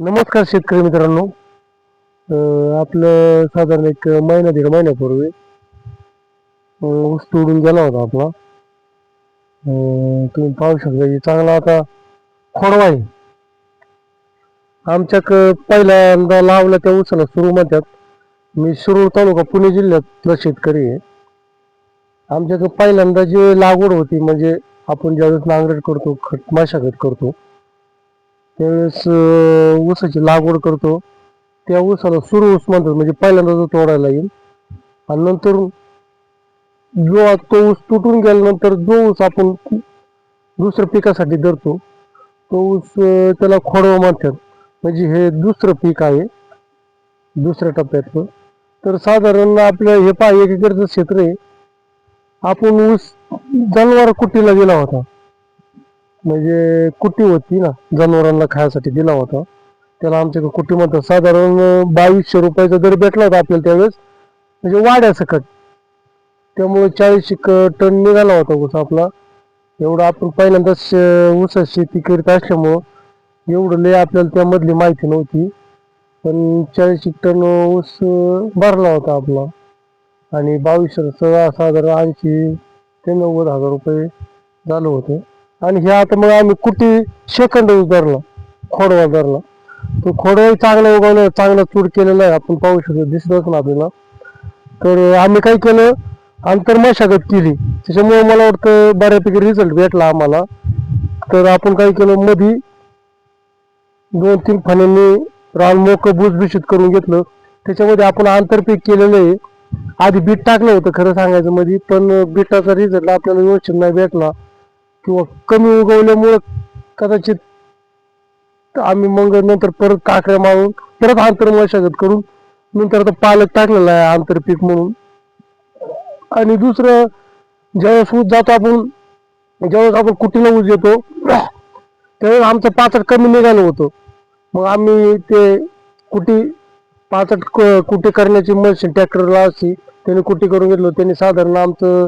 नमस्कार शेतकरी मित्रांनो. आपलं साधारण एक महिना दीड महिन्यापूर्वी ऊस तोडून गेला होता आपला. तुम्ही पाहू शकता की चांगला आता खोडवा आहे. आमच्याक पहिल्यांदा लावला त्या ऊसाला सुरू म्हणतात. मी शिरूर तालुका पुणे जिल्ह्यातला शेतकरी आहे. आमच्याकडे पहिल्यांदा जी लागवड होती म्हणजे आपण ज्यावेळेस नांगरट करतो, खत मशागत करतो, त्यावेळेस ऊसाची लागवड करतो. त्या ऊसाला सुरू ऊस म्हणतात, म्हणजे पहिल्यांदा जो तोडायला येईल. आणि नंतर जो तो ऊस तुटून गेल्यानंतर जो ऊस आपण दुसऱ्या पिकासाठी धरतो तो ऊस त्याला खोडवा म्हणतात. म्हणजे हे दुसरं पीक आहे दुसऱ्या टप्प्यातलं. तर साधारण आपलं हे 1 एकरचं क्षेत्र आहे. आपण ऊस जनावर कुट्टीला दिला होता, म्हणजे कुट्टी होती ना, जनावरांना खायसाठी दिला होता. त्याला आमच्याकडे कुट्टी म्हणतात. साधारण 2200 रुपयाचा दर भेटला होता आपल्याला त्यावेळेस, म्हणजे वाड्यासकट. त्यामुळे 40 टन निघाला होता ऊस आपला. एवढं आपण पहिल्यांदा ऊसाची शेती करीत असल्यामुळं एवढं लय आपल्याला त्यामधली माहिती नव्हती. पण 40 टन ऊस भरला होता आपला. आणि 2200 साधारण 80 ते 90 हजार रुपये झालं होतं. आणि हे आता मग आम्ही कुट्टी सेकंद ऊस धरला, खोडवा धरला. तो खोडवाही चांगला उगवला, चांगला चूड केलेला आहे. आपण पाहू शकतो, दिसतच ना आपल्याला. तर आम्ही काय केलं, आंतर मशागत केली. त्याच्यामुळे मला वाटतं बऱ्यापैकी रिझल्ट भेटला आम्हाला. तर आपण काय केलं, मधी 2-3 फण्यांनी रान मोकं भुसभुशीत करून घेतलं. त्याच्यामध्ये आपण आंतरपीक केलेलं आहे. आधी बीट टाकलं होतं खरं सांगायचं मध्ये, पण बीटाचा रिझल्ट आपल्याला व्यवस्थित नाही भेटला किंवा कमी उगवल्यामुळं कदाचित आम्ही मग नंतर परत काकड्या मारून परत आंतर मशागत करून नंतर आता पालक टाकलेला आहे आंतरपीक म्हणून. आणि दुसरं, ज्यावेळेस ऊस जातो आपण, ज्यावेळेस आपण कुटीला ऊस येतो त्यावेळेस आमचं पाचट कमी निघालं होतं. मग आम्ही ते कुटी पाचट कुटी करण्याची मशीन ट्रॅक्टरला असती, त्याने कुटी करून घेतलं. त्यांनी साधारण आमचं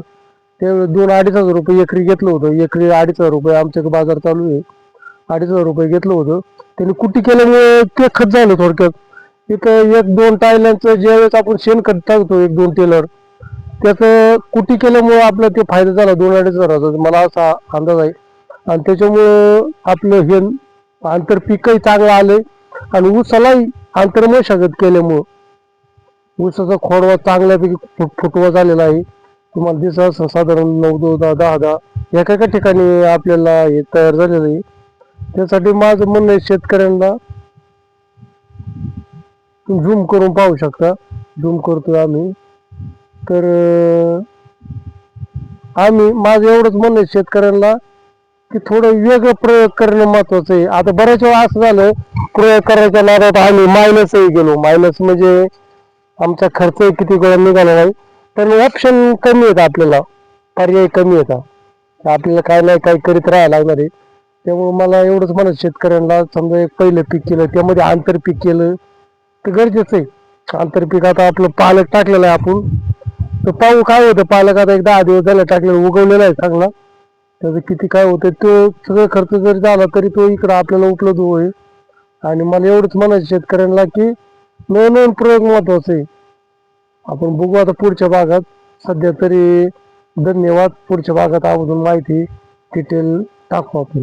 त्यावेळेस 2-2.5 हजार रुपये एकरी घेतलं होतं. एकरी 2.5 हजार रुपये आमच्याकडे बाजार चालू आहे. 2.5 हजार रुपये घेतलं होतं. त्यांनी कुटी केल्यामुळे ते खत झालं थोडक्यात. इथं 1-2 टायलांचं ज्यावेळेस आपण शेणखत टाकतो 1-2 टेलर, त्याचं कुटी केल्यामुळे आपलं ते फायदा झाला 2-2.5 हजाराचा, मला असा अंदाज आहे. आणि त्याच्यामुळं आपलं हे आंतरपीकही चांगलं आलंय. आणि ऊसालाही आंतरमशागत केल्यामुळं ऊसाचा खोडवा चांगल्यापैकी फुटवा झालेला आहे. तुम्हाला दिसत असं साधारण 9-10 10 एका एका ठिकाणी आपल्याला हे तयार झालेलं आहे. त्यासाठी माझं म्हणणं आहे शेतकऱ्यांना, झूम करून पाहू शकता, झूम करतोय आम्ही. तर आम्ही माझं एवढंच म्हणणं आहे शेतकऱ्यांना की थोडं वेगळं प्रयोग करणं महत्वाचं आहे. आता बऱ्याच वेळा असं झालं, प्रयोग करायच्या नादात आम्ही मायनसही गेलो. मायनस म्हणजे आमचा खर्चही किती वेळा निघाला नाही. तर ऑप्शन कमी आहेत, आपल्याला पर्याय कमी येतात. आपल्याला काय नाही काय करीत राहायला लागणार आहे. त्यामुळे मला एवढंच म्हणत शेतकऱ्यांना, समजा एक पहिलं पीक केलं त्यामध्ये आंतरपीक केलं तर गरजेचं आहे. आंतरपीक आता आपलं पालक टाकलेलं आहे आपण, तर पाहू काय होतं. पालक आता एक 10 दिवस झाले टाकलेलं, उगवलेला आहे चांगला. त्याचं किती काय होतं तो सगळं खर्च जरी झाला तरी तो इकडं आपल्याला उपलब्ध होईल. आणि मला एवढंच म्हणायचं शेतकऱ्यांना की नवीन प्रयोग महत्वाचा आहे. आपण बघू आता पुढच्या भागात. सध्या तरी धन्यवाद. पुढच्या भागात अजून माहिती डिटेल टाकू आपण.